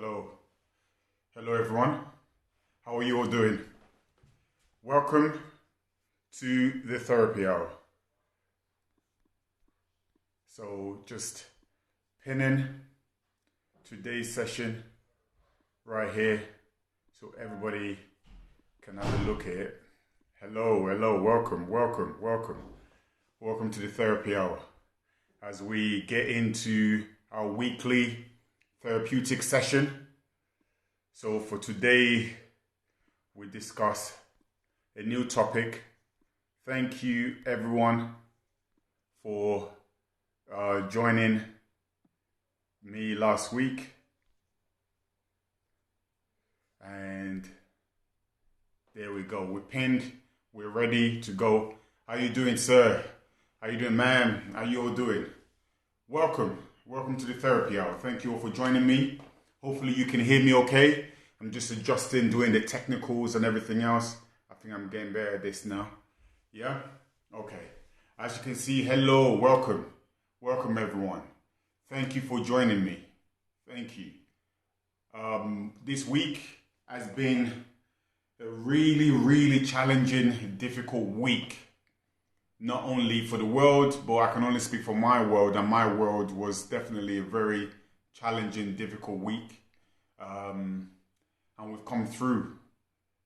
Hello. Hello, everyone. How are you all doing? Welcome to the therapy hour. So, just pinning today's session right here so everybody can have a look at it. Hello, welcome. Welcome to the therapy hour as we get into our weekly therapeutic session. So for today, we discuss a new topic. Thank you everyone for joining me last week. And there we go. We're pinned. We're ready to go. How you doing, sir? How you doing, ma'am? How you all doing? Welcome to the therapy hour. Thank you all for joining me. Hopefully you can hear me okay. I'm just adjusting, doing the technicals and everything else. I think I'm getting better at this now. Yeah? Okay. As you can see, hello, welcome everyone. Thank you for joining me. Thank you. This week has been a really challenging, difficult week. Not only for the world, but I can only speak for my world, and my world was definitely a very challenging, difficult week. And we've come through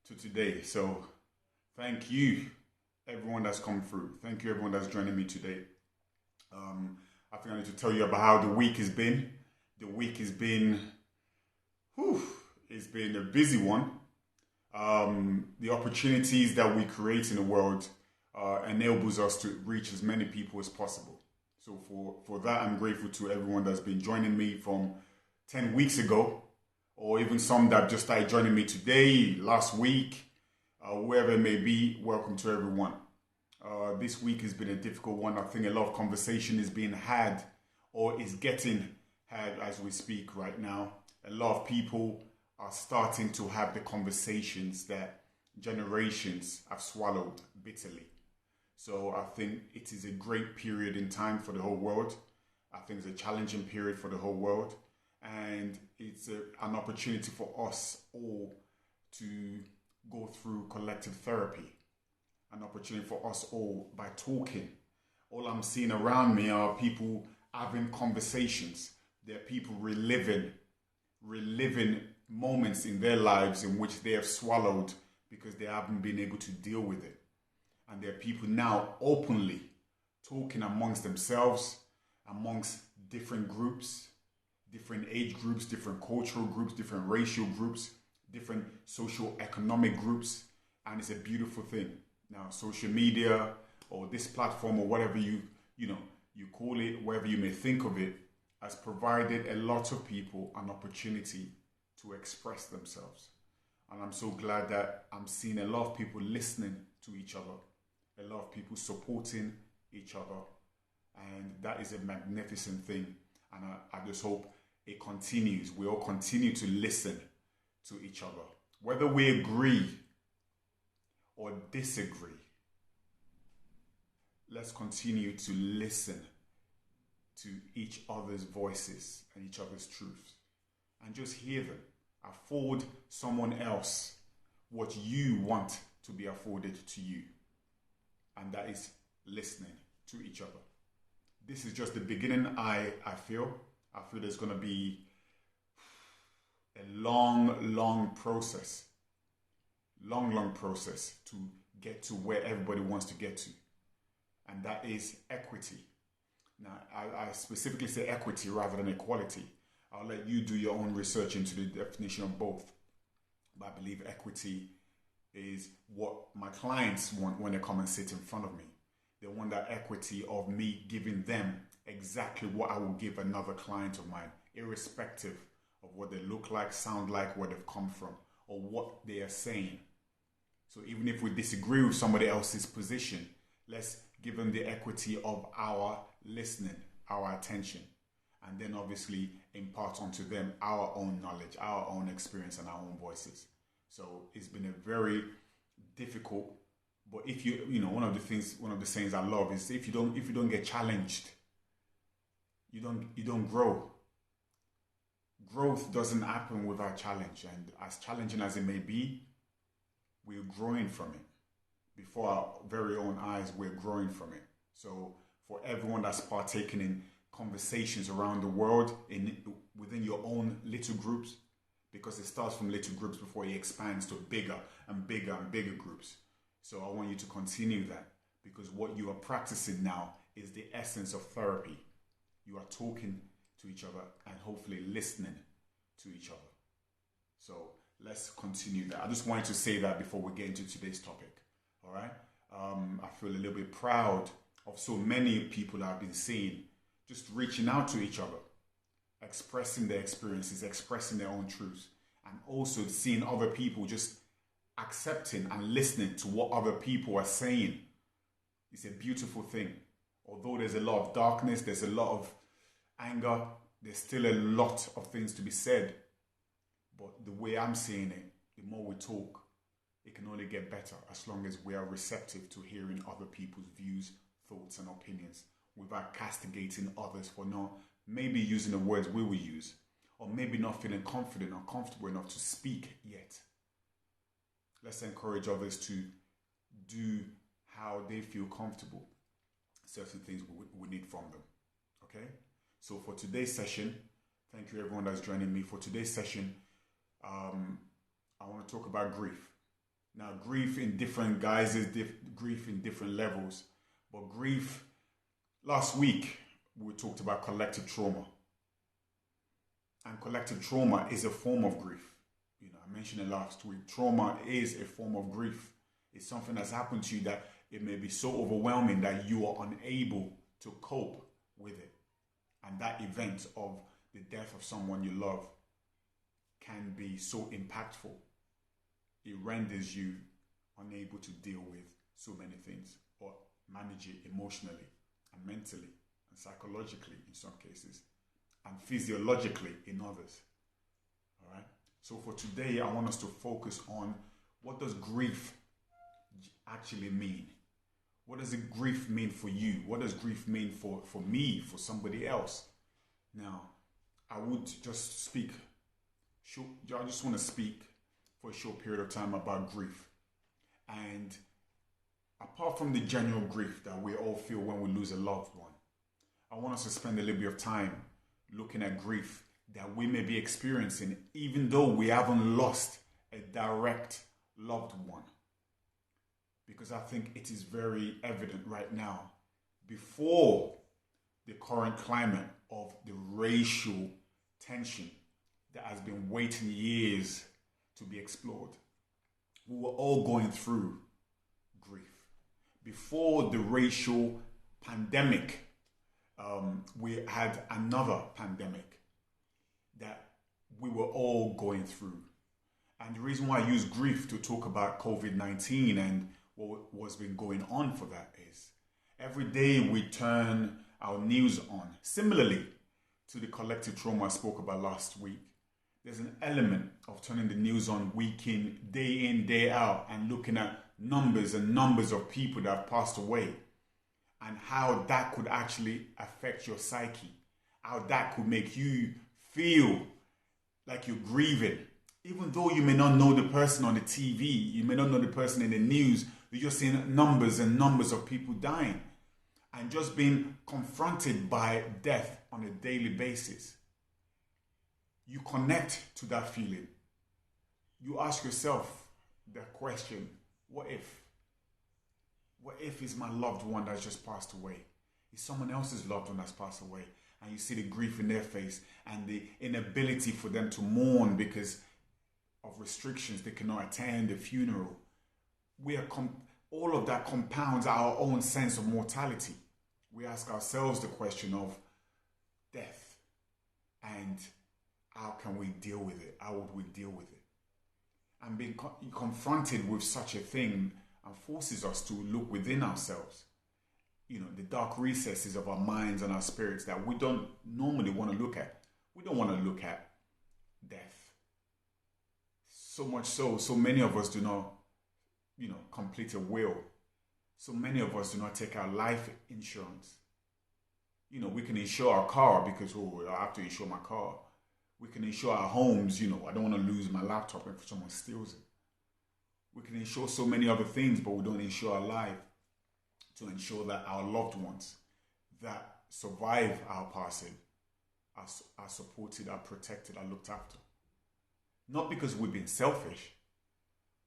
to today. So thank you, everyone that's come through. Thank you, everyone that's joining me today. I think I need to tell you about how the week has been. The week has been, it's been a busy one. The opportunities that we create in the world enables us to reach as many people as possible. So for that, I'm grateful to everyone that's been joining me from 10 weeks ago, or even some that just started joining me today, last week, wherever it may be. Welcome to everyone. This week has been a difficult one. I think a lot of conversation is being had or is getting had as we speak right now. A lot of people are starting to have the conversations that generations have swallowed bitterly. So I think it is a great period in time for the whole world. I think it's a challenging period for the whole world. And it's an opportunity for us all to go through collective therapy. An opportunity for us all by talking. All I'm seeing around me are people having conversations. There are people reliving moments in their lives in which they have swallowed because they haven't been able to deal with it. And there are people now openly talking amongst themselves, amongst different groups, different age groups, different cultural groups, different racial groups, different socio-economic groups. And it's a beautiful thing. Now, social media or this platform or whatever you call it, whatever you may think of it, has provided a lot of people an opportunity to express themselves. And I'm so glad that I'm seeing a lot of people listening to each other, a lot of people supporting each other. And that is a magnificent thing. And I just hope it continues. We all continue to listen to each other. Whether we agree or disagree, let's continue to listen to each other's voices and each other's truths. And just hear them. Afford someone else what you want to be afforded to you. And that is listening to each other. This is just the beginning, I feel. I feel there's going to be a long process. Long process to get to where everybody wants to get to. And that is equity. Now, I specifically say equity rather than equality. I'll let you do your own research into the definition of both. But I believe equity is what my clients want when they come and sit in front of me. They want that equity of me giving them exactly what I will give another client of mine, irrespective of what they look like, sound like, where they've come from, or what they are saying. So even if we disagree with somebody else's position, let's give them the equity of our listening, our attention, and then obviously impart onto them our own knowledge, our own experience, and our own voices. So it's been a very difficult, but if one of the sayings I love is if you don't get challenged, you don't grow. growth doesn't happen without challenge. And as challenging as it may be, we're growing from it. Before our very own eyes, we're growing from it. So for everyone that's partaking in conversations around the world, within your own little groups, because it starts from little groups before it expands to bigger and bigger and bigger groups. So I want you to continue that, because what you are practicing now is the essence of therapy. You are talking to each other and hopefully listening to each other. So let's continue that. I just wanted to say that before we get into today's topic. All right. I feel a little bit proud of so many people I've been seeing just reaching out to each other, expressing their experiences, expressing their own truths, and also seeing other people just accepting and listening to what other people are saying. It's a beautiful thing. Although there's a lot of darkness, there's a lot of anger, there's still a lot of things to be said. But the way I'm seeing it, the more we talk, it can only get better as long as we are receptive to hearing other people's views, thoughts, and opinions without castigating others for not maybe using the words we will use, or maybe not feeling confident or comfortable enough to speak yet. Let's encourage others to do how they feel comfortable. Certain things we need from them. Okay? So for today's session, thank you everyone that's joining me. For today's session, I want to talk about grief. Now, grief in different guises, grief in different levels. But grief, last week, we talked about collective trauma. And collective trauma is a form of grief. I mentioned it last week. Trauma is a form of grief. It's something that's happened to you that it may be so overwhelming that you are unable to cope with it. And that event of the death of someone you love can be so impactful. It renders you unable to deal with so many things, or manage it emotionally and mentally and psychologically in some cases, and physiologically in others. All right. So for today, I want us to focus on what does grief actually mean? What does grief mean for you? What does grief mean for me, for somebody else? Now, I would just speak, I just want to speak for a short period of time about grief. And apart from the general grief that we all feel when we lose a loved one, I want us to spend a little bit of time looking at grief that we may be experiencing, even though we haven't lost a direct loved one. Because I think it is very evident right now, before the current climate of the racial tension that has been waiting years to be explored. We were all going through grief. Before the racial pandemic, we had another pandemic that we were all going through. And the reason why I use grief to talk about COVID-19 and what's been going on for that is every day we turn our news on. Similarly to the collective trauma I spoke about last week, there's an element of turning the news on week in, day out, and looking at numbers and numbers of people that have passed away and how that could actually affect your psyche, how that could make you feel like you're grieving. Even though you may not know the person on the TV, you may not know the person in the news, you're just seeing numbers and numbers of people dying and just being confronted by death on a daily basis. You connect to that feeling. You ask yourself the question, what if? What if it's my loved one that's just passed away? It's someone else's loved one that's passed away. And you see the grief in their face and the inability for them to mourn because of restrictions. They cannot attend the funeral. All of that compounds our own sense of mortality. We ask ourselves the question of death and how can we deal with it? How would we deal with it? And being confronted with such a thing forces us to look within ourselves. The dark recesses of our minds and our spirits that we don't normally want to look at. We don't want to look at death. So much so many of us do not, complete a will. So many of us do not take our life insurance. We can insure our car because, I have to insure my car. We can insure our homes, I don't want to lose my laptop if someone steals it. We can insure so many other things, but we don't insure our life to ensure that our loved ones that survive our passing are supported, are protected, are looked after. Not because we've been selfish,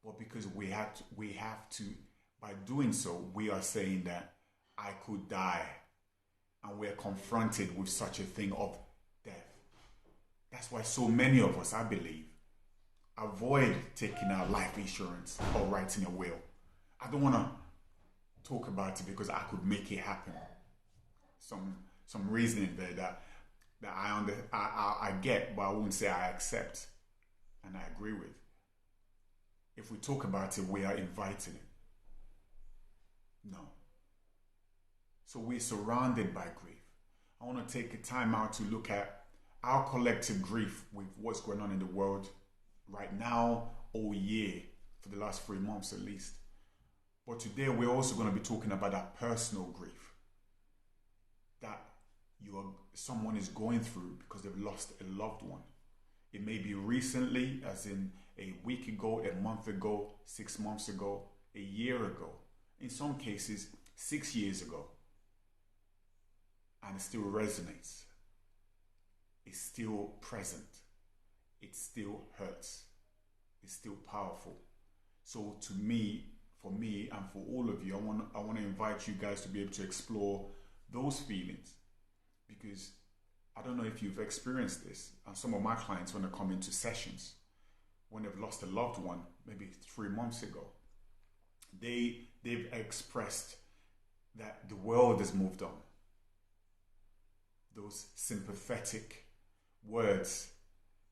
but because we have to, by doing so, we are saying that I could die, and we're confronted with such a thing of death. That's why so many of us, I believe, avoid taking out life insurance or writing a will. I don't want to talk about it because I could make it happen. Some reasoning there that I get, but I wouldn't say I accept and I agree with. If we talk about it, we are inviting it. No. So we're surrounded by grief. I want to take a time out to look at our collective grief with what's going on in the world right now, all year, for the last 3 months at least. But today we're also going to be talking about that personal grief that someone is going through because they've lost a loved one. It may be recently, as in a week ago, a month ago, 6 months ago, a year ago. In some cases, 6 years ago. And it still resonates. It's still present. It still hurts. It's still powerful. So to me, for me, and for all of you, I want to invite you guys to be able to explore those feelings, because I don't know if you've experienced this, and some of my clients, when they come into sessions, when they've lost a loved one, maybe 3 months ago, they've expressed that the world has moved on. Those sympathetic words,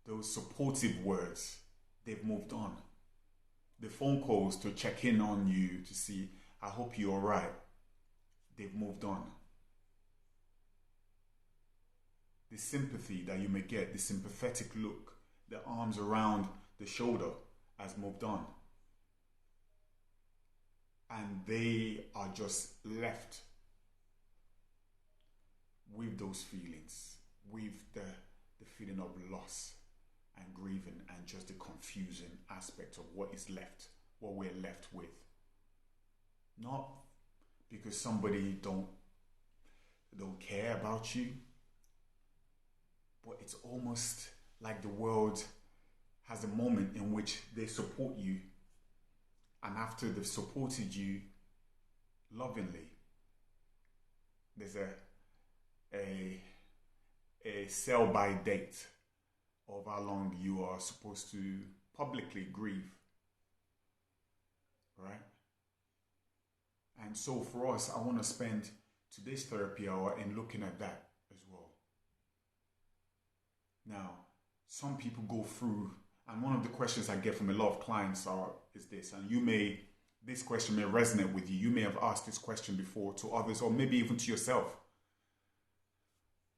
those supportive words, they've moved on. The phone calls to check in on you to see, I hope you're all right, they've moved on. The sympathy that you may get, the sympathetic look, the arms around the shoulder has moved on. And they are just left with those feelings, with the feeling of loss and grieving, and just the confusing aspect of what we're left with. Not because somebody don't care about you, but it's almost like the world has a moment in which they support you, and after they've supported you lovingly, there's a sell-by date of how long you are supposed to publicly grieve, right? And so for us, I want to spend today's therapy hour in looking at that as well. Now, some people go through, and one of the questions I get from a lot of clients is this, and this question may resonate with you. You may have asked this question before to others, or maybe even to yourself.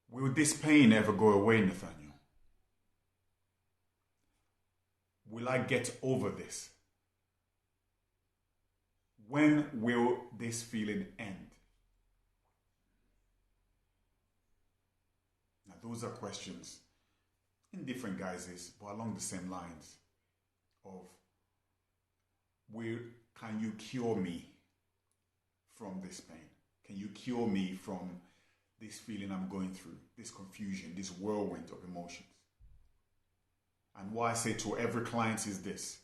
Will this pain ever go away, Nathaniel? Will I get over this? When will this feeling end? Now, those are questions in different guises, but along the same lines of, can you cure me from this pain? Can you cure me from this feeling I'm going through, this confusion, this whirlwind of emotions? And what I say to every client is this: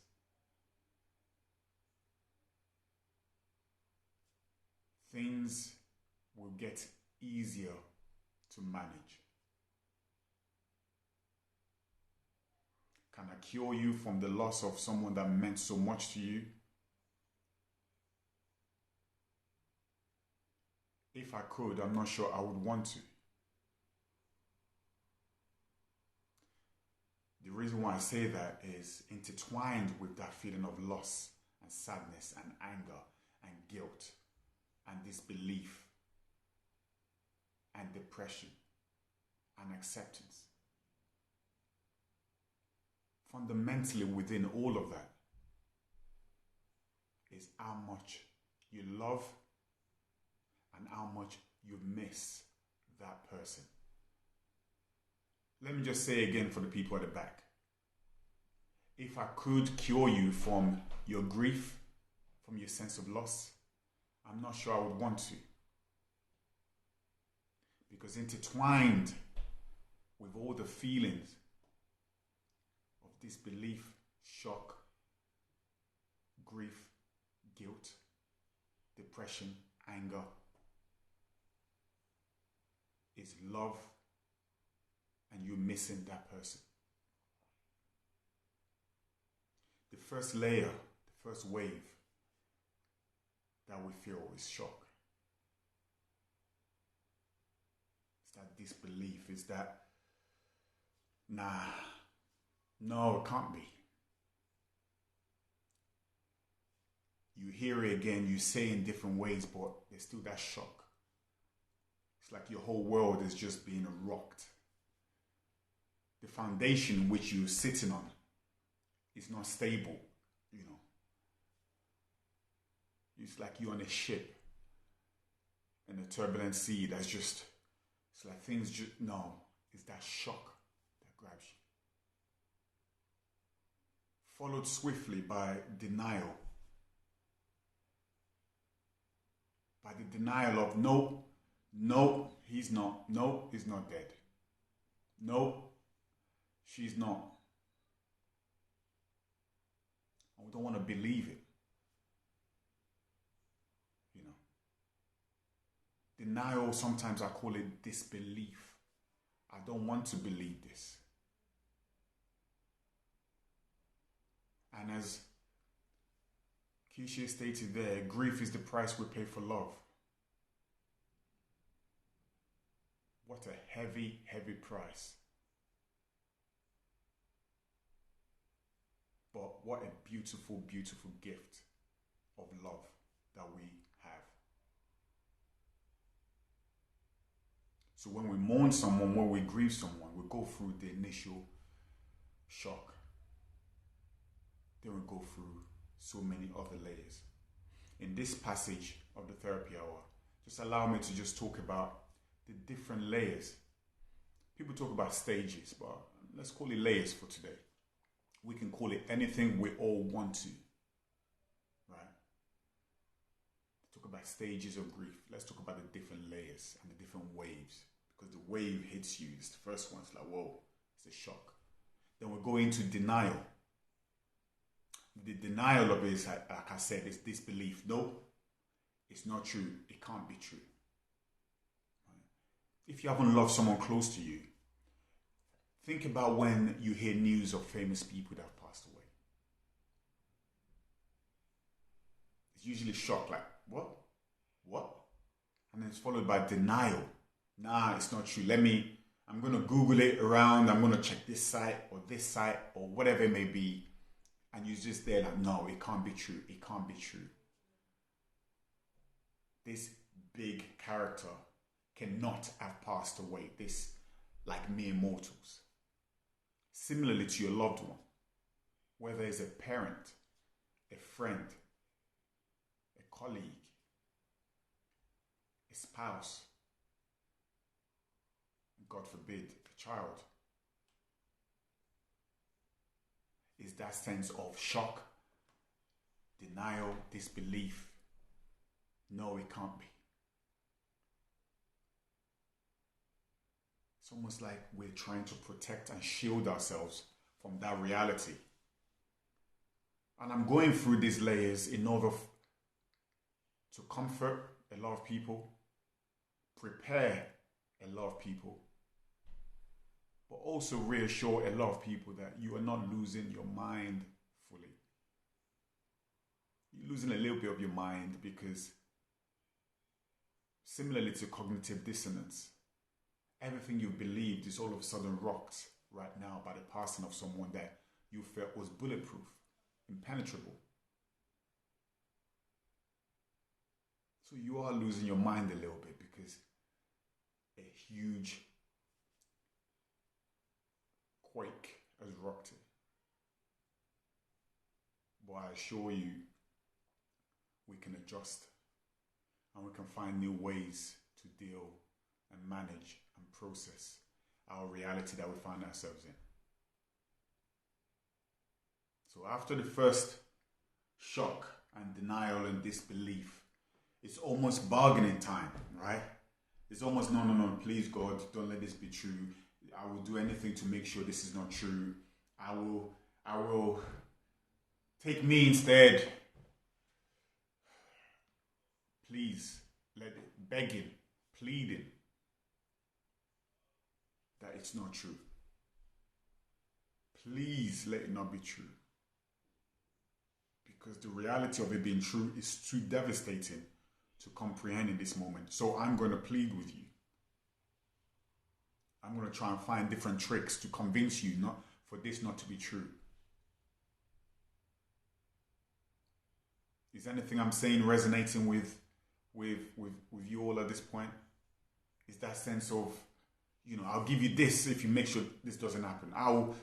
things will get easier to manage. Can I cure you from the loss of someone that meant so much to you? If I could, I'm not sure I would want to. The reason why I say that is intertwined with that feeling of loss and sadness and anger and guilt and disbelief and depression and acceptance. Fundamentally within all of that is how much you love and how much you miss that person. Let me just say again for the people at the back. If I could cure you from your grief, from your sense of loss, I'm not sure I would want to. Because intertwined with all the feelings of disbelief, shock, grief, guilt, depression, anger, is love, and you're missing that person. The first layer, the first wave that we feel is shock. It's that disbelief. It's that, nah, no, it can't be. You hear it again, you say it in different ways, but there's still that shock. It's like your whole world is just being rocked. The foundation which you're sitting on is not stable, you know. It's like you're on a ship in a turbulent sea that's just, it's like things just, no, it's that shock that grabs you. Followed swiftly by denial. By the denial of, no, he's not. No, he's not dead. No, she's not. And we don't want to believe it. You know. Denial, sometimes I call it disbelief. I don't want to believe this. And as Keisha stated there, grief is the price we pay for love. What a heavy, heavy price. But what a beautiful, beautiful gift of love that we have. So when we mourn someone, when we grieve someone, we go through the initial shock. Then we go through so many other layers. In this passage of the therapy hour, just allow me to just talk about the different layers. People talk about stages, but let's call it layers for today. We can call it anything we all want to, right? Talk about stages of grief. Let's talk about the different layers and the different waves, because the wave hits you. It's the first one. It's like, whoa, it's a shock. Then we go into denial. The denial of it is, like I said, is disbelief. No, it's not true. It can't be true. If you haven't loved someone close to you, think about when you hear news of famous people that have passed away. It's usually shock, like, what? What? And then it's followed by denial. Nah, it's not true. I'm going to Google it around. I'm going to check this site or whatever it may be. And you're just there like, no, it can't be true. It can't be true. This big character cannot have passed away. This, like mere mortals. Similarly to your loved one, whether it's a parent, a friend, a colleague, a spouse, God forbid, a child, is that sense of shock, denial, disbelief. No, it can't be. It's almost like we're trying to protect and shield ourselves from that reality. And I'm going through these layers in order to comfort a lot of people, prepare a lot of people, but also reassure a lot of people that you are not losing your mind fully. You're losing a little bit of your mind because, similarly to cognitive dissonance, everything you believed is all of a sudden rocked right now by the passing of someone that you felt was bulletproof, impenetrable. So you are losing your mind a little bit because a huge quake has rocked it. But I assure you, we can adjust and we can find new ways to deal and manage and process our reality that we find ourselves in. So after the first shock and denial and disbelief, it's almost bargaining time, right? It's almost, no, please God, don't let this be true. I will do anything to make sure this is not true. I will take me instead. Please, begging, pleading that it's not true. Please let it not be true. Because the reality of it being true is too devastating to comprehend in this moment. So I'm going to plead with you. I'm going to try and find different tricks to convince you not for this not to be true. Is anything I'm saying resonating with you all at this point? Is that sense of, I'll give you this if you make sure this doesn't happen. I'll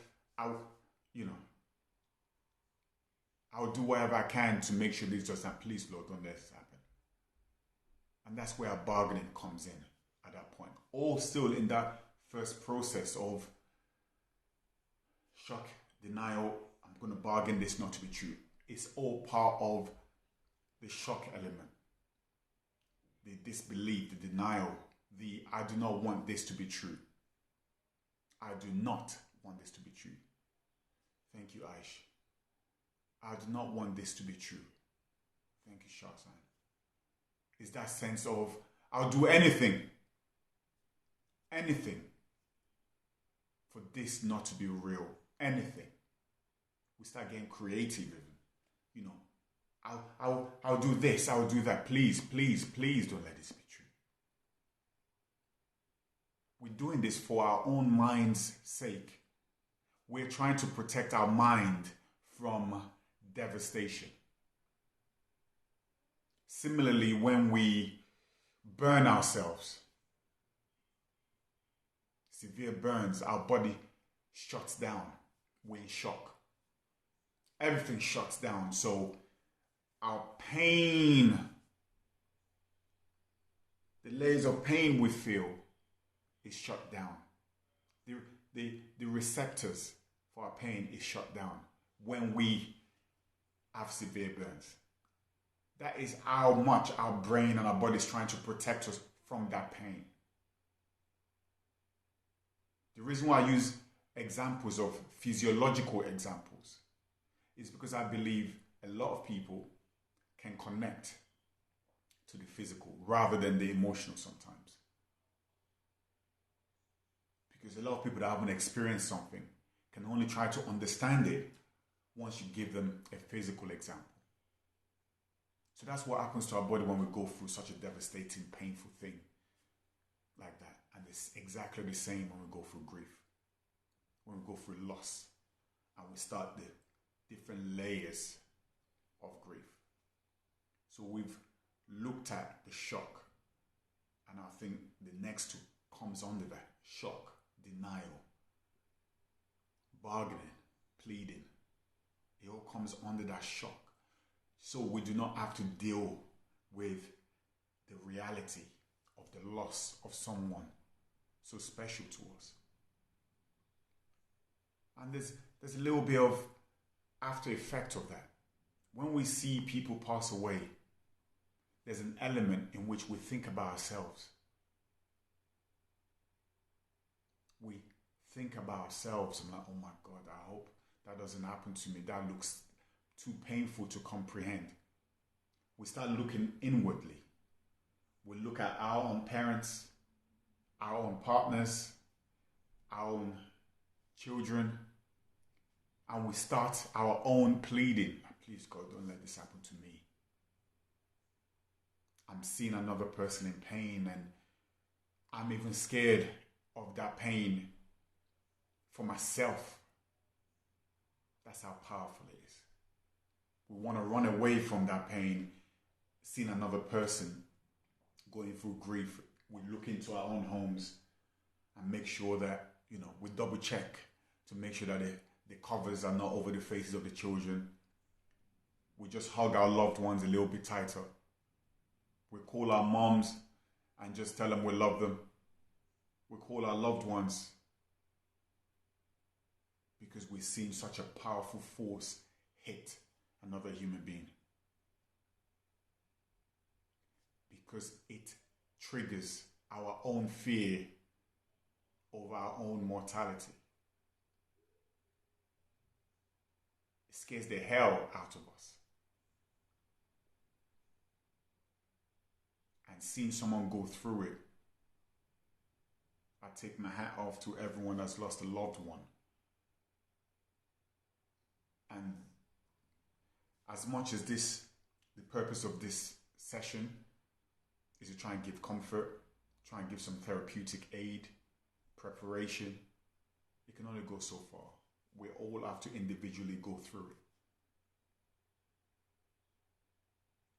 do whatever I can to make sure this doesn't happen. Please, Lord, don't let this happen. And that's where our bargaining comes in at that point. All still in that first process of shock, denial. I'm going to bargain this not to be true. It's all part of the shock element, the disbelief, the denial, the I do not want this to be true. I do not want this to be true. Thank you, Aish. I do not want this to be true. Thank you, Shazan. Is that sense of I'll do anything for this not to be real. Anything. We start getting creative even. I'll do this, I'll do that. Please, please, please don't let this be true. We're doing this for our own mind's sake. We're trying to protect our mind from devastation. Similarly, when we burn ourselves, severe burns, our body shuts down. We're in shock. Everything shuts down. So our pain, the layers of pain we feel is shut down. The receptors for our pain is shut down when we have severe burns. That is how much our brain and our body is trying to protect us from that pain. The reason why I use examples of physiological examples is because I believe a lot of people can connect to the physical rather than the emotional sometimes. Because a lot of people that haven't experienced something can only try to understand it once you give them a physical example. So that's what happens to our body when we go through such a devastating, painful thing like that. And it's exactly the same when we go through grief, when we go through loss, and we start the different layers of grief. So we've looked at the shock, and I think the next two comes under that: shock, denial, bargaining, pleading. It all comes under that shock. So we do not have to deal with the reality of the loss of someone so special to us. And there's a little bit of after effect of that. When we see people pass away, there's an element in which we think about ourselves. We think about ourselves. I'm like, oh my God, I hope that doesn't happen to me. That looks too painful to comprehend. We start looking inwardly. We look at our own parents, our own partners, our own children, and we start our own pleading. Please, God, don't let this happen to me. I'm seeing another person in pain, and I'm even scared of that pain for myself. That's how powerful it is. We want to run away from that pain, seeing another person going through grief. We look into our own homes and make sure that, we double check to make sure that the covers are not over the faces of the children. We just hug our loved ones a little bit tighter. We call our moms and just tell them we love them. We call our loved ones because we've seen such a powerful force hit another human being. Because it triggers our own fear of our own mortality. It scares the hell out of us. And seeing someone go through it, I take my hat off to everyone that's lost a loved one. And as much as the purpose of this session is to try and give comfort, try and give some therapeutic aid, preparation, it can only go so far. We all have to individually go through it.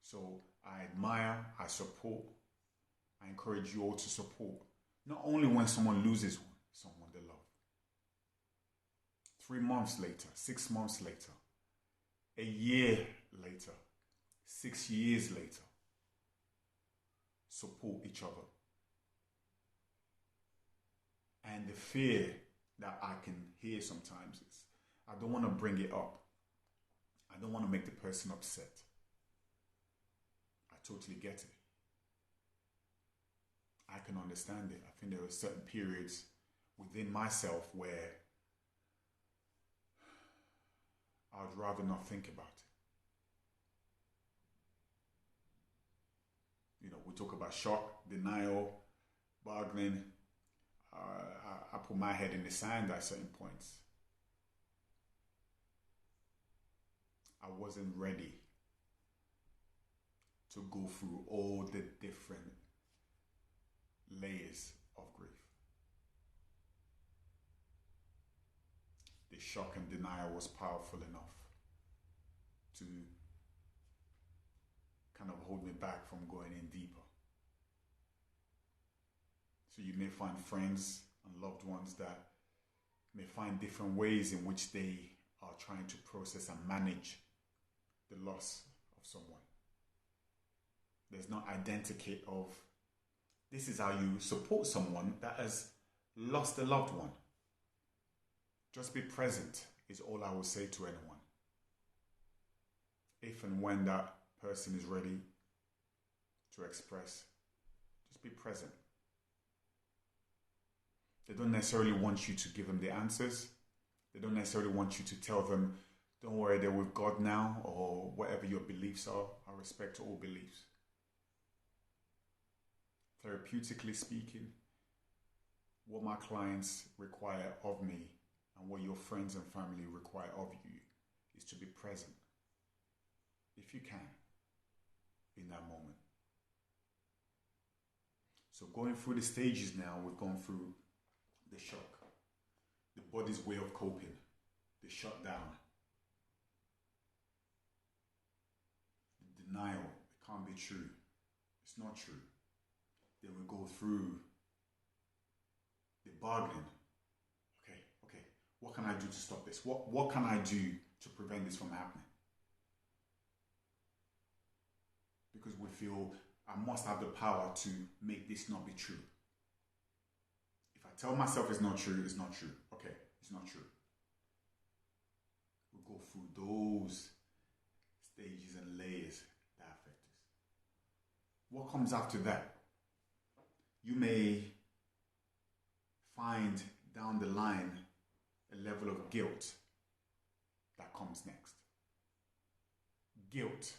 So I admire, I support, I encourage you all to support. Not only when someone loses someone they love. 3 months later, 6 months later, a year later, 6 years later, support each other. And the fear that I can hear sometimes is, I don't want to bring it up. I don't want to make the person upset. I totally get it. I can understand it. I think there are certain periods within myself where I'd rather not think about it. We talk about shock, denial, bargaining. I put my head in the sand at certain points. I wasn't ready to go through all the different layers of grief. The shock and denial was powerful enough to kind of hold me back from going in deeper. So you may find friends and loved ones that may find different ways in which they are trying to process and manage the loss of someone. There's no identikit of this is how you support someone that has lost a loved one. Just be present is all I will say to anyone. If and when that person is ready to express, just be present. They don't necessarily want you to give them the answers. They don't necessarily want you to tell them, don't worry, they're with God now, or whatever your beliefs are. I respect all beliefs. Therapeutically speaking, what my clients require of me and what your friends and family require of you is to be present, if you can, in that moment. So going through the stages now, we've gone through the shock, the body's way of coping, the shutdown, the denial, it can't be true, it's not true. Then we go through the bargaining. Okay, what can I do to stop this? What can I do to prevent this from happening? Because we feel I must have the power to make this not be true. If I tell myself it's not true, it's not true. Okay, it's not true. We go through those stages and layers that affect us. What comes after that? You may find down the line a level of guilt that comes next. Guilt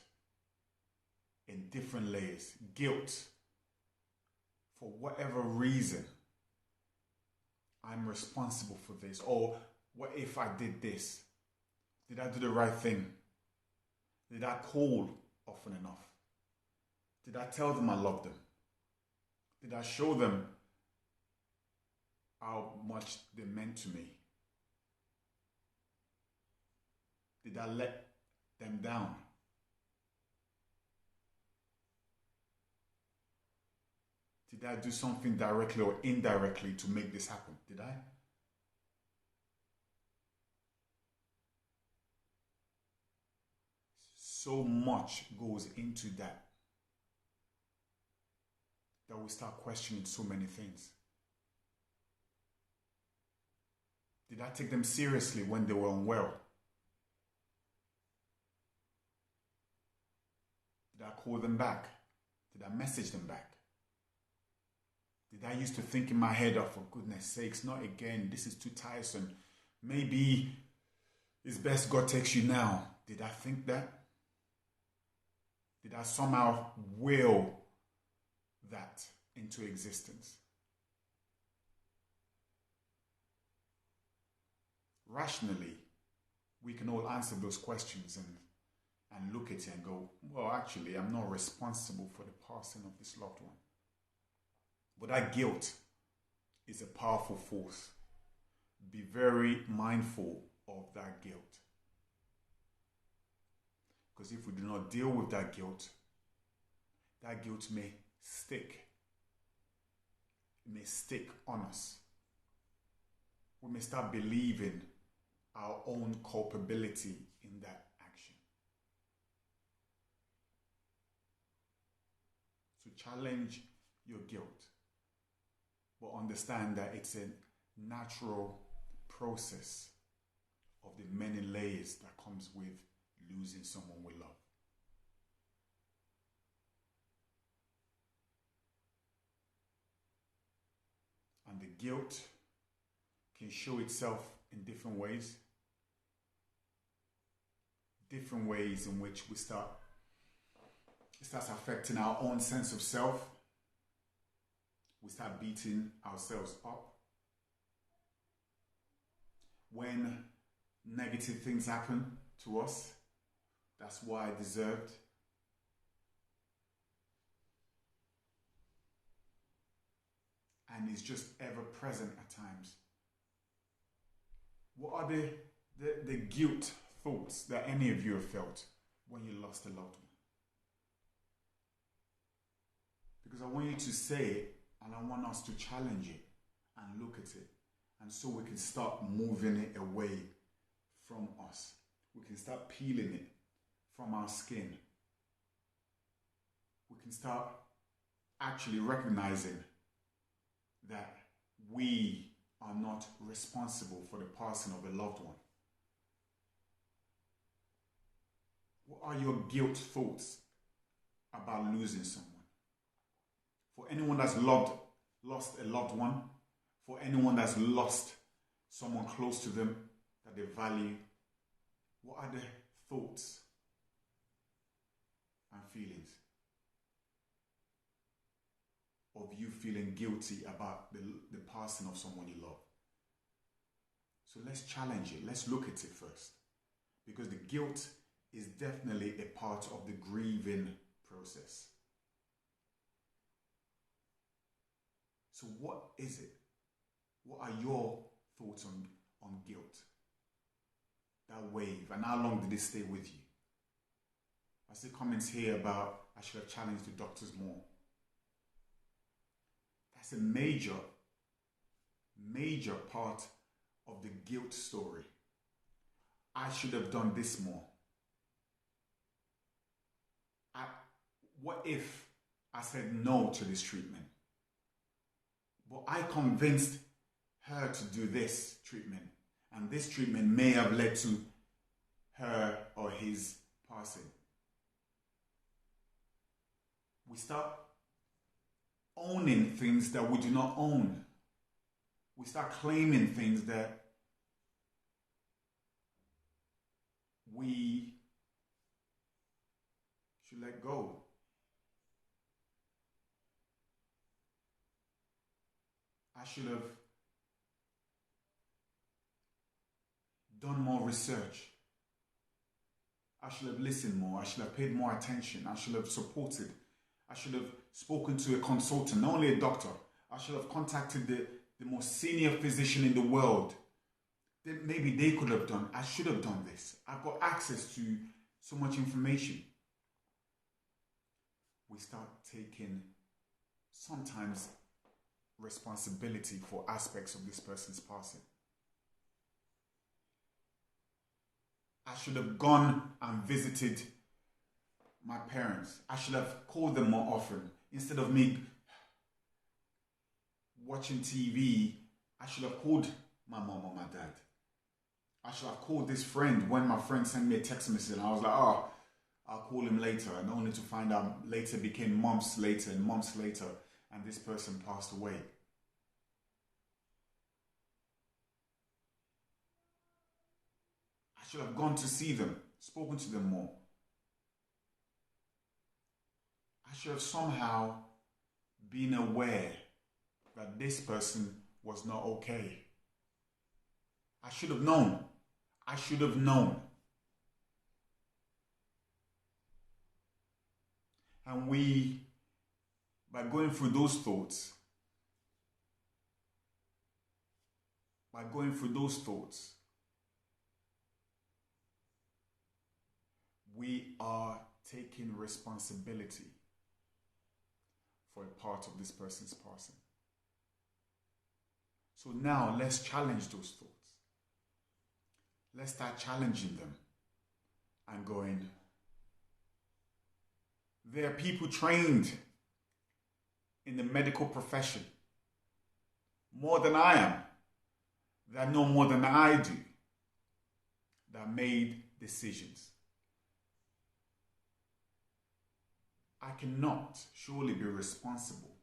in different layers. Guilt for whatever reason. I'm responsible for this. Or what if I did this? Did I do the right thing? Did I call often enough? Did I tell them I loved them? Did I show them how much they meant to me? Did I let them down? Did I do something directly or indirectly to make this happen? Did I? So much goes into that we start questioning so many things. Did I take them seriously when they were unwell? Did I call them back? Did I message them back? Did I used to think in my head, oh, for goodness sakes, not again, this is too tiresome. Maybe it's best God takes you now. Did I think that? Did I somehow will that into existence? Rationally, we can all answer those questions and look at it and go, well, actually, I'm not responsible for the passing of this loved one. But that guilt is a powerful force. Be very mindful of that guilt. Because if we do not deal with that guilt may stick. It may stick on us. We may start believing our own culpability in that action. So challenge your guilt, but understand that it's a natural process of the many layers that comes with losing someone we love. And the guilt can show itself in different ways. Different ways in which it starts affecting our own sense of self. We start beating ourselves up. When negative things happen to us, that's why I deserved. And it's just ever present at times. What are the guilt thoughts that any of you have felt when you lost a loved one? Because I want you to say it, and I want us to challenge it and look at it. And so we can start moving it away from us. We can start peeling it from our skin. We can start actually recognizing that we are not responsible for the passing of a loved one. What are your guilt thoughts about losing someone? For anyone that's lost a loved one, for anyone that's lost someone close to them that they value, what are the thoughts and feelings of you feeling guilty about the passing of someone you love? So let's challenge it. Let's look at it first. Because the guilt is definitely a part of the grieving process. So what is it? What are your thoughts on guilt? That wave, and how long did it stay with you? I see comments here about I should have challenged the doctors more. That's a major part of the guilt story. I should have done this more. What if I said no to this treatment? But I convinced her to do this treatment, and this treatment may have led to her or his passing. We start owning things that we do not own. We start claiming things that we should let go. I should have done more research. I should have listened more. I should have paid more attention. I should have supported. I should have spoken to a consultant, not only a doctor. I should have contacted the most senior physician in the world. Maybe they could have done. I should have done this. I've got access to so much information. We start taking sometimes responsibility for aspects of this person's passing. I should have gone and visited my parents. I should have called them more often. Instead of me watching TV, I should have called my mom or my dad. I should have called this friend when my friend sent me a text message and I was like, oh, I'll call him later. And only to find out later became months later and months later, and this person passed away. I should have gone to see them, spoken to them more. I should have somehow been aware that this person was not okay. I should have known. I should have known. And we, by going through those thoughts, we are taking responsibility for a part of this person's passing. So now let's challenge those thoughts. Let's start challenging them and going, there are people trained in the medical profession more than I am, that know more than I do, that made decisions. I cannot surely be responsible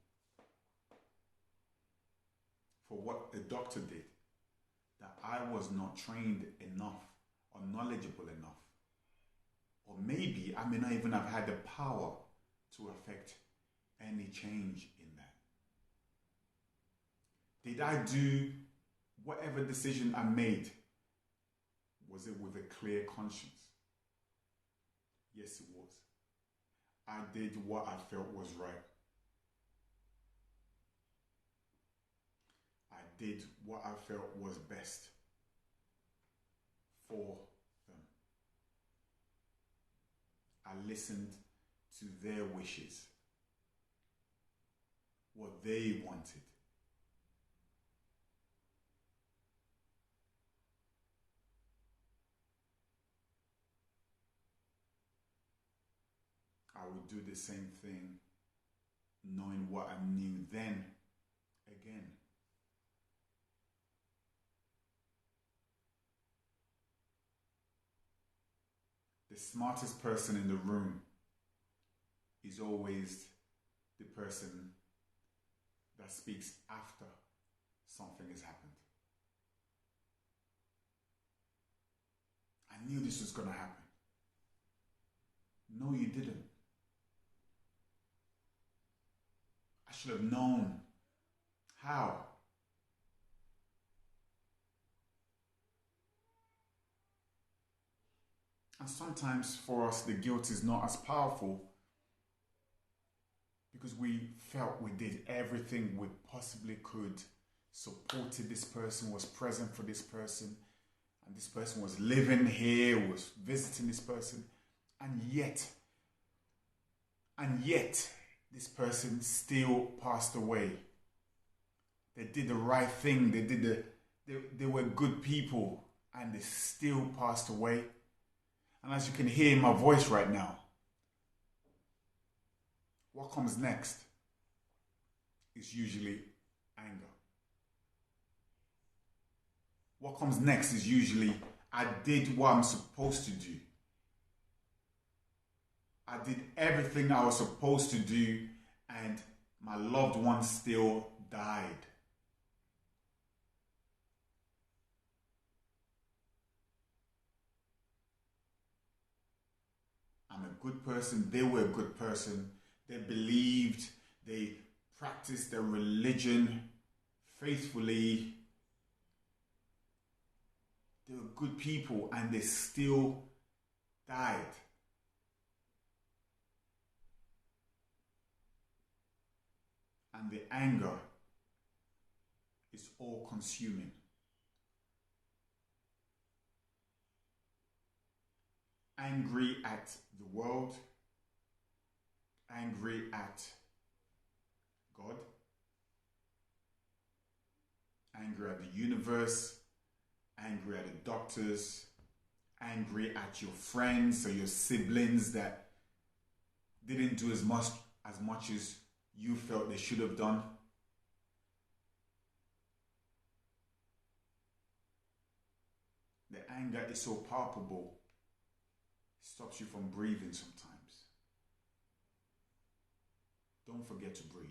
for what the doctor did, that I was not trained enough or knowledgeable enough. Or maybe I may not even have had the power to affect any change in that. Did I do whatever decision I made? Was it with a clear conscience? Yes, it was. I did what I felt was right. I did what I felt was best for them. I listened to their wishes, what they wanted. I would do the same thing, knowing what I knew then again. The smartest person in the room is always the person that speaks after something has happened. I knew this was going to happen. No, you didn't. I should have known. How? And sometimes for us, the guilt is not as powerful because we felt we did everything we possibly could, supported this person, was present for this person, and this person was living here, was visiting this person, and yet, this person still passed away. They did the right thing, they were good people, and they still passed away. And as you can hear in my voice right now, what comes next is usually anger. What comes next is usually, I did what I'm supposed to do. I did everything I was supposed to do, and my loved one still died. I'm a good person, they were a good person, they believed, they practiced their religion faithfully, they were good people, and they still died. And the anger is all consuming. Angry at the world, angry at God, angry at the universe, angry at the doctors, angry at your friends or your siblings that didn't do as much as you felt they should have done. anger is so palpable, it stops you from breathing sometimes. Don't forget to breathe.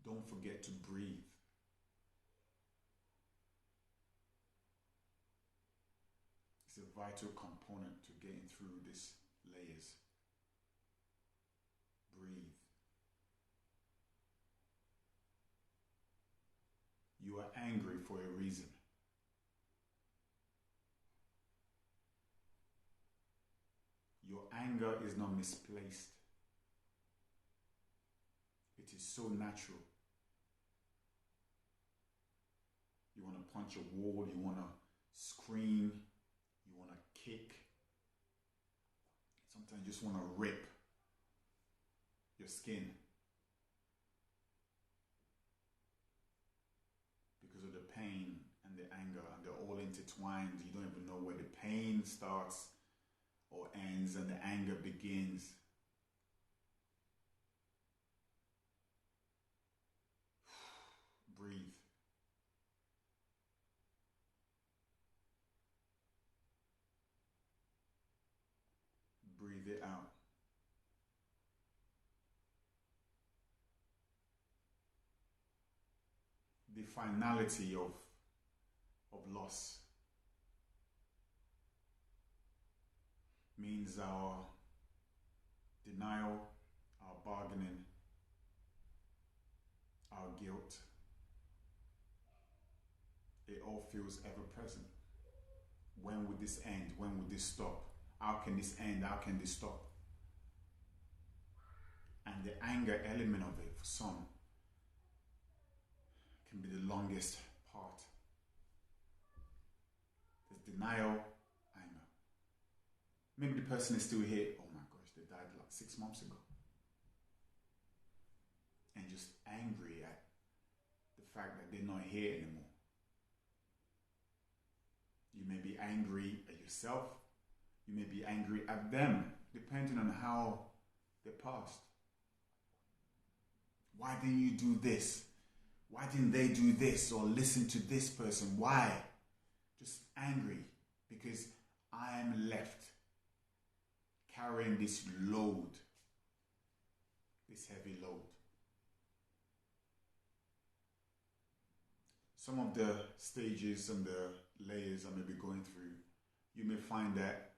Don't forget to breathe. It's a vital component to getting through these layers. Breathe. You are angry for a reason. Your anger is not misplaced. It is so natural. You want to punch a wall, you want to scream, you want to kick. Sometimes you just want to rip your skin because of the pain and the anger, and they're all intertwined. You don't even know where the pain starts or ends and the anger begins. Breathe. Breathe it out. The finality of loss means our denial, our bargaining, our guilt, it all feels ever present. When would this end? When would this stop? How can this end? How can this stop? And the anger element of it, for some, can be the longest part. There's denial, anger. Maybe the person is still here. Oh my gosh, they died like 6 months ago. And just angry at the fact that they're not here anymore. You may be angry at yourself. You may be angry at them, depending on how they passed. Why didn't you do this? Why didn't they do this or listen to this person? Why? Just angry because I am left carrying this load, this heavy load. Some of the stages and the layers I may be going through, you may find that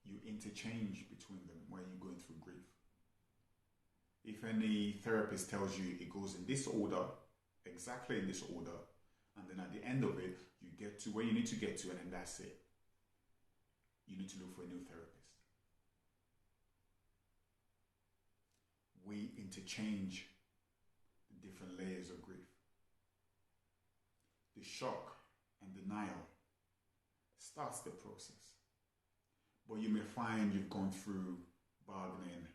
you interchange between them when you're going through grief. If any therapist tells you it goes in this order, exactly in this order, and then at the end of it, you get to where you need to get to, and then that's it. You need to look for a new therapist. We interchange the different layers of grief. The shock and denial starts the process. But you may find you've gone through bargaining,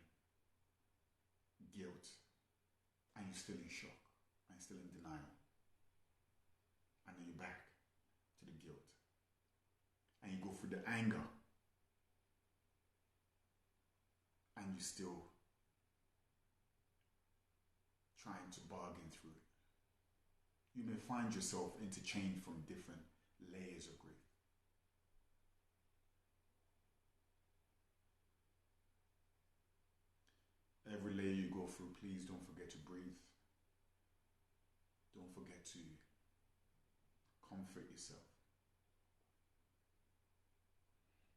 guilt, and you're still in shock and still in denial. And then you're back to the guilt. And you go through the anger. And you're still trying to bargain through it. You may find yourself interchanged from different layers of grief. Every layer you go through, please don't forget to breathe. Don't forget to comfort yourself.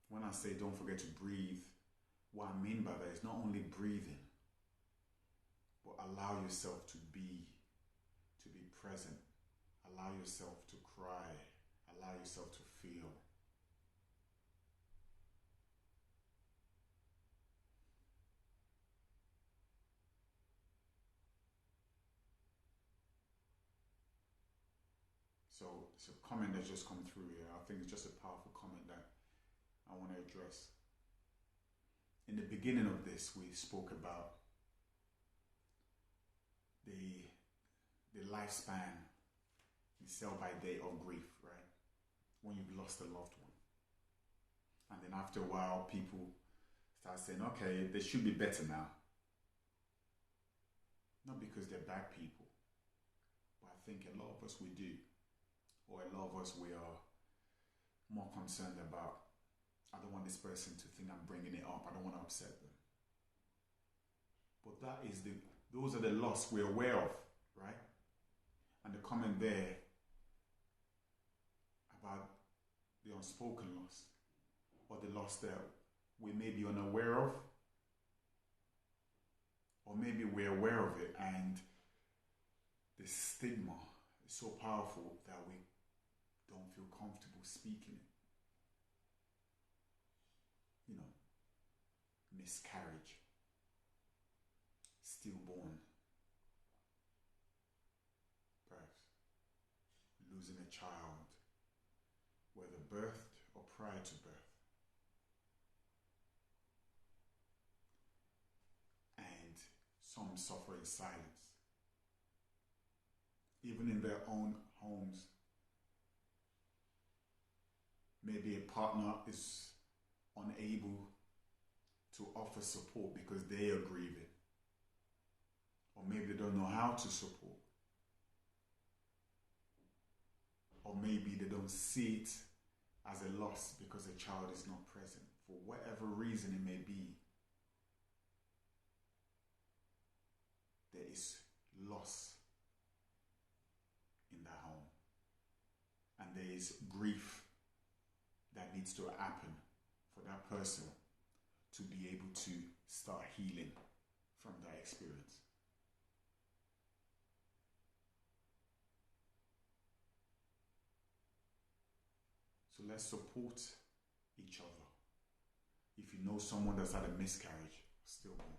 When I say don't forget to breathe, what I mean by that is not only breathing, but allow yourself to be present. Allow yourself to cry. Allow yourself to feel. So it's a comment that's just come through here. I think it's just a powerful comment that I want to address. In the beginning of this, we spoke about the lifespan, the sell-by-date of grief, right? When you've lost a loved one. And then after a while, people start saying, okay, they should be better now. Not because they're bad people, but I think a lot of us, we do. or a lot of us, we are more concerned about, I don't want this person to think I'm bringing it up. I don't want to upset them. But those are the loss we're aware of, right? And the comment there about the unspoken loss, or the loss that we may be unaware of, or maybe we're aware of it and the stigma is so powerful that we don't feel comfortable speaking it. You know, miscarriage, stillborn, birth, losing a child, whether birthed or prior to birth. And some suffer in silence. Even in their own homes, maybe a partner is unable to offer support because they are grieving, or maybe they don't know how to support, or maybe they don't see it as a loss because a child is not present. For whatever reason it may be, there is loss in that home, and there is grief that needs to happen for that person to be able to start healing from that experience. So let's support each other. If you know someone that's had a miscarriage, stillborn,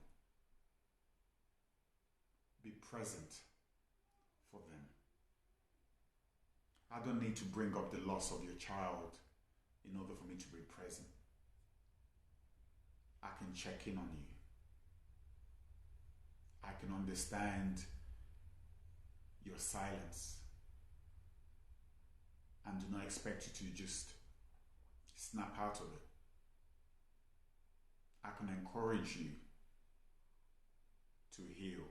be present for them. I don't need to bring up the loss of your child in order for me to be present. I can check in on you. I can understand your silence and do not expect you to just snap out of it. I can encourage you to heal.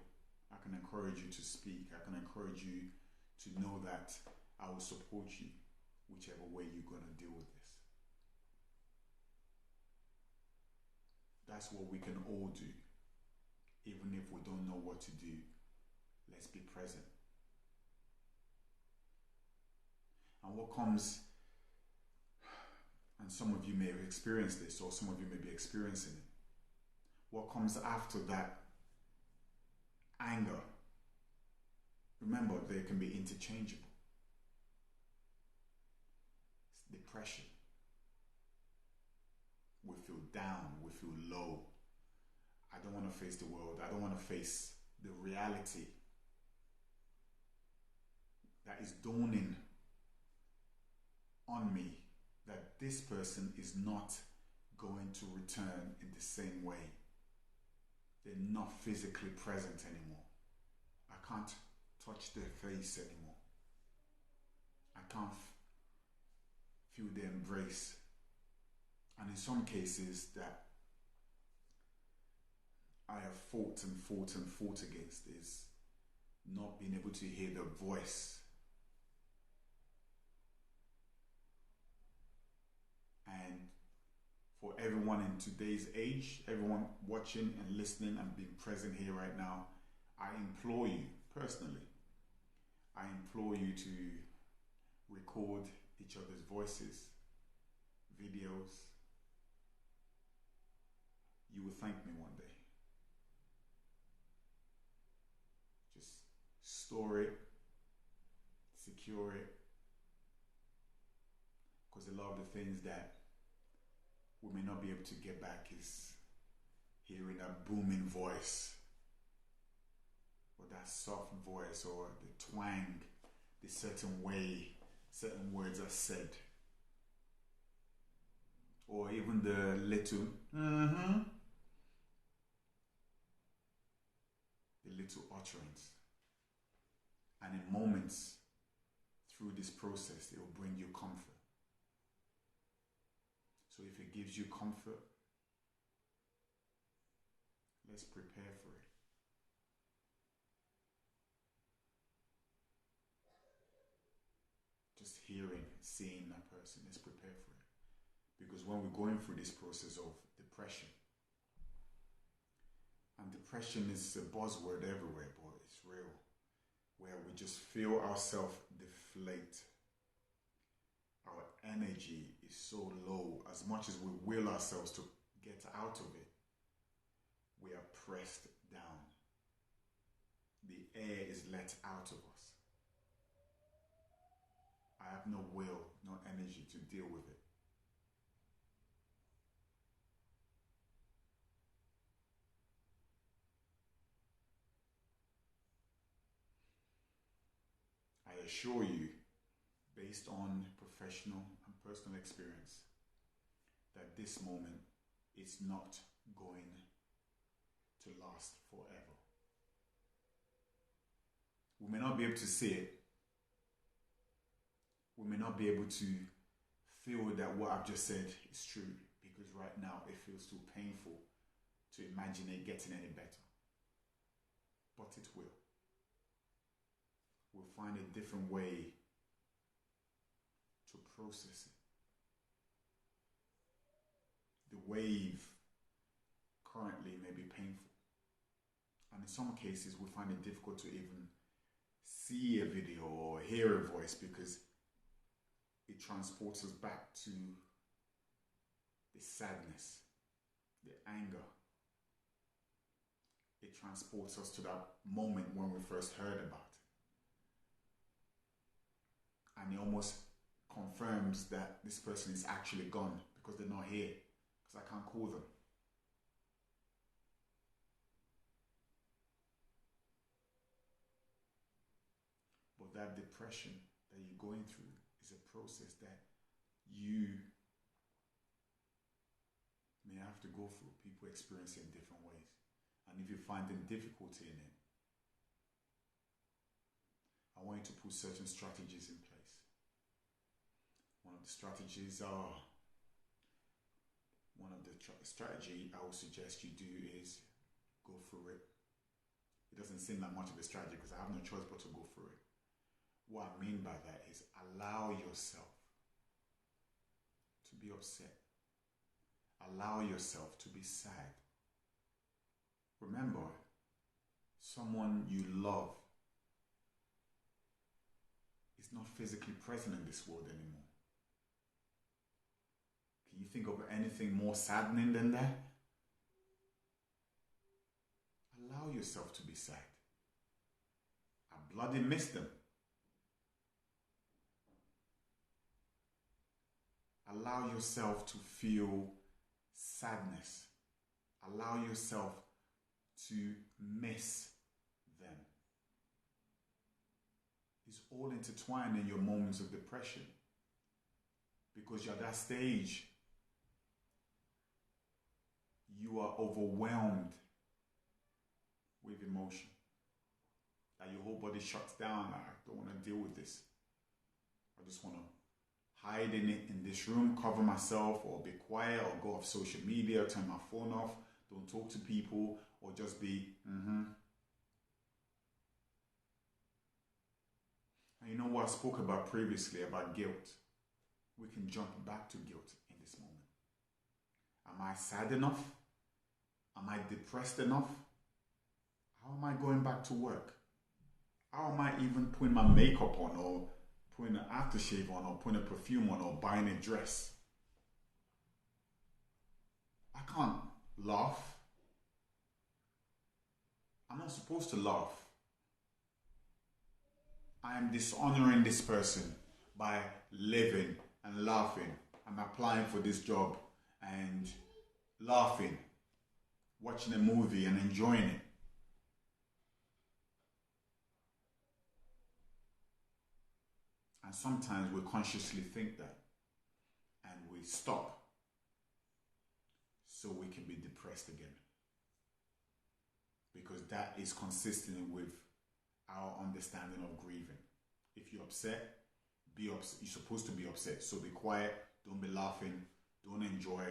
I can encourage you to speak. I can encourage you to know that I will support you whichever way you're going to deal with this. That's what we can all do. Even if we don't know what to do, let's be present. And what comes, and some of you may have experienced this, or some of you may be experiencing it, what comes after that anger, remember, they can be interchangeable. It's depression. We feel down, we feel low. I don't want to face the world. I don't want to face the reality that is dawning on me that this person is not going to return in the same way. They're not physically present anymore. I can't touch their face anymore. I can't feel their embrace. And in some cases that I have fought and fought and fought against is not being able to hear their voice. And for everyone in today's age, everyone watching and listening and being present here right now, I implore you personally, I implore you to record each other's voices, videos. You will thank me one day. Just store it, secure it, because a lot of the things that we may not be able to get back is hearing that booming voice, or that soft voice, or the twang, the certain way certain words are said, or even the little the little utterance. And in moments through this process, it will bring you comfort. So if it gives you comfort, let's prepare for it. Just hearing, seeing that person. Let's prepare for it. Because when we're going through this process of depression, and depression is a buzzword everywhere, but it's real, where we just feel ourselves deflate. Our energy is so low. As much as we will ourselves to get out of it, we are pressed down. The air is let out of us. I have no will, no energy to deal with it. I assure you, based on professional and personal experience, that this moment is not going to last forever. We may not be able to see it. We may not be able to feel that what I've just said is true, because right now it feels too painful to imagine it getting any better. But it will. We'll find a different way to process it. The wave currently may be painful. And in some cases, we find it difficult to even see a video or hear a voice, because it transports us back to the sadness, the anger. It transports us to that moment when we first heard about it. And it almost confirms that this person is actually gone because they're not here, because I can't call them. But that depression that you're going through is a process that you may have to go through. People experience it in different ways. And if you find them difficulty in it, I want you to put certain strategies in place. One of the strategy I would suggest you do is go through it. It doesn't seem like much of a strategy because I have no choice but to go through it. What I mean by that is allow yourself to be upset. Allow yourself to be sad. Remember, someone you love is not physically present in this world anymore. Can you think of anything more saddening than that? Allow yourself to be sad. I bloody miss them. Allow yourself to feel sadness. Allow yourself to miss them. It's all intertwined in your moments of depression, because you're at that stage. You are overwhelmed with emotion. That your whole body shuts down. I don't want to deal with this. I just want to hide in it in this room, cover myself, or be quiet, or go off social media, turn my phone off, don't talk to people, or just be And you know what I spoke about previously about guilt? We can jump back to guilt in this moment. Am I sad enough? Am I depressed enough? How am I going back to work? How am I even putting my makeup on, or putting an aftershave on, or putting a perfume on, or buying a dress? I can't laugh. I'm not supposed to laugh. I am dishonoring this person by living and laughing. I'm applying for this job and laughing, watching a movie and enjoying it. And sometimes we consciously think that, and we stop so we can be depressed again. Because that is consistent with our understanding of grieving. If you're upset, be upset. You're supposed to be upset. So be quiet, don't be laughing, don't enjoy,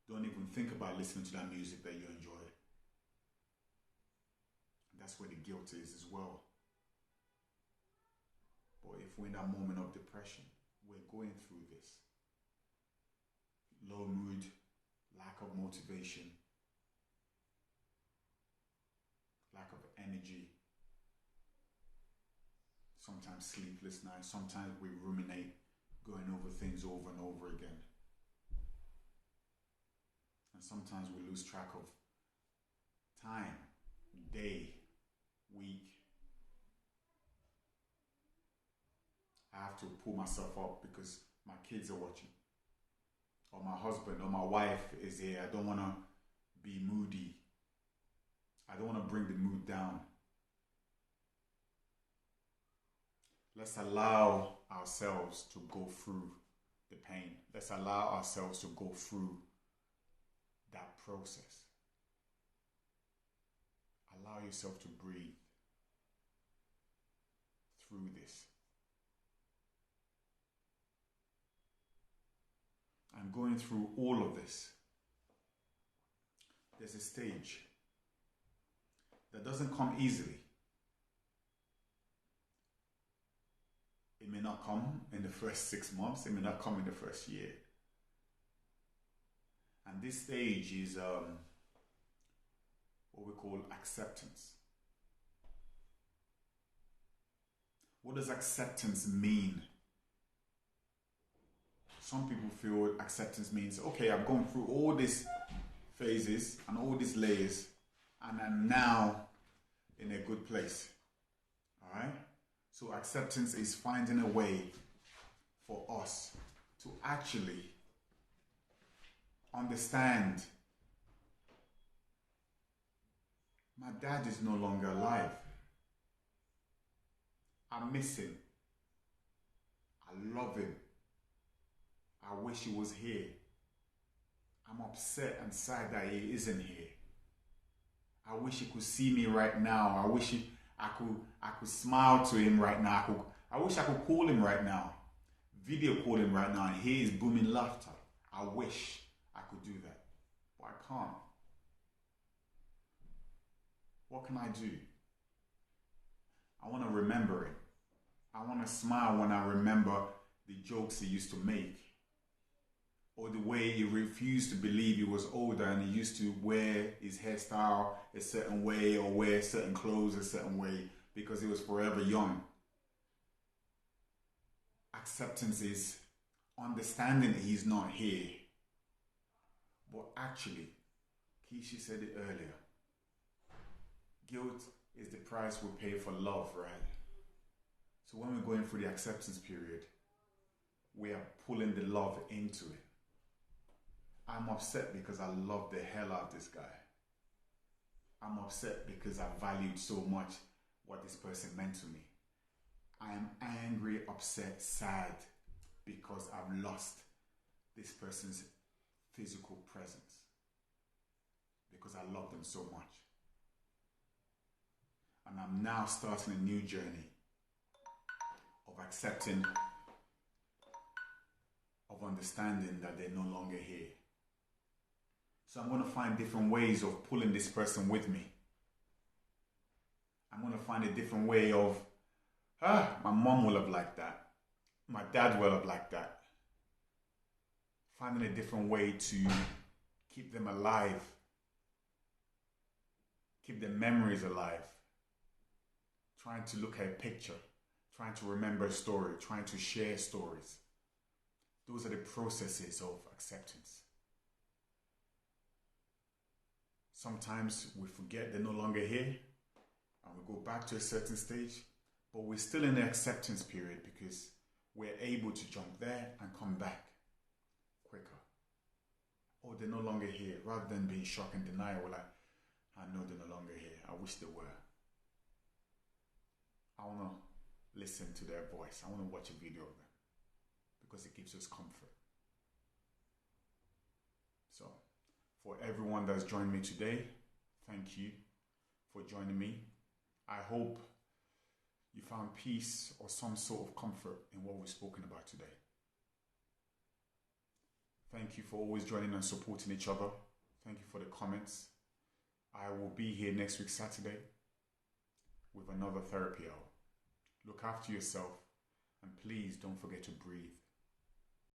don't even think about listening to that music that you enjoy. And that's where the guilt is as well. But if we're in that moment of depression, we're going through this. Low mood, lack of motivation, lack of energy, sometimes sleepless nights, sometimes we ruminate, going over things over and over again. And sometimes we lose track of time, day, week. I have to pull myself up because my kids are watching, or my husband or my wife is here. I don't want to be moody. I don't want to bring the mood down. Let's allow ourselves to go through the pain. Let's allow ourselves to go through that process. Allow yourself to breathe through this. And going through all of this, there's a stage that doesn't come easily. It may not come in the first 6 months. It may not come in the first year. And this stage is what we call acceptance. What does acceptance mean? Some people feel acceptance means, okay, I've gone through all these phases and all these layers, and I'm now in a good place. All right? So acceptance is finding a way for us to actually understand my dad is no longer alive. I miss him. I love him. I wish he was here. I'm upset and sad that he isn't here. I wish he could see me right now. I wish I could smile to him right now. I wish I could call him right now. Video call him right now and hear his booming laughter. I wish I could do that. But I can't. What can I do? I want to remember it. I want to smile when I remember the jokes he used to make. Or the way he refused to believe he was older and he used to wear his hairstyle a certain way or wear certain clothes a certain way because he was forever young. Acceptance is understanding that he's not here. But actually, Keisha said it earlier, guilt is the price we pay for love, right? So when we're going through the acceptance period, we are pulling the love into it. I'm upset because I love the hell out of this guy. I'm upset because I valued so much what this person meant to me. I am angry, upset, sad because I've lost this person's physical presence. Because I love them so much. And I'm now starting a new journey of accepting, of understanding that they're no longer here. So I'm going to find different ways of pulling this person with me. I'm going to find a different way of, my mom will have liked that. My dad will have liked that. Finding a different way to keep them alive. Keep their memories alive. Trying to look at a picture. Trying to remember a story. Trying to share stories. Those are the processes of acceptance. Sometimes we forget they're no longer here and we go back to a certain stage, but we're still in the acceptance period because we're able to jump there and come back quicker. Or they're no longer here. Rather than being shocked and denial, we're like, I know they're no longer here. I wish they were. I want to listen to their voice. I want to watch a video of them because it gives us comfort. So, for everyone that's joined me today, thank you for joining me. I hope you found peace or some sort of comfort in what we've spoken about today. Thank you for always joining and supporting each other. Thank you for the comments. I will be here next week, Saturday, with another therapy hour. Look after yourself and please don't forget to breathe.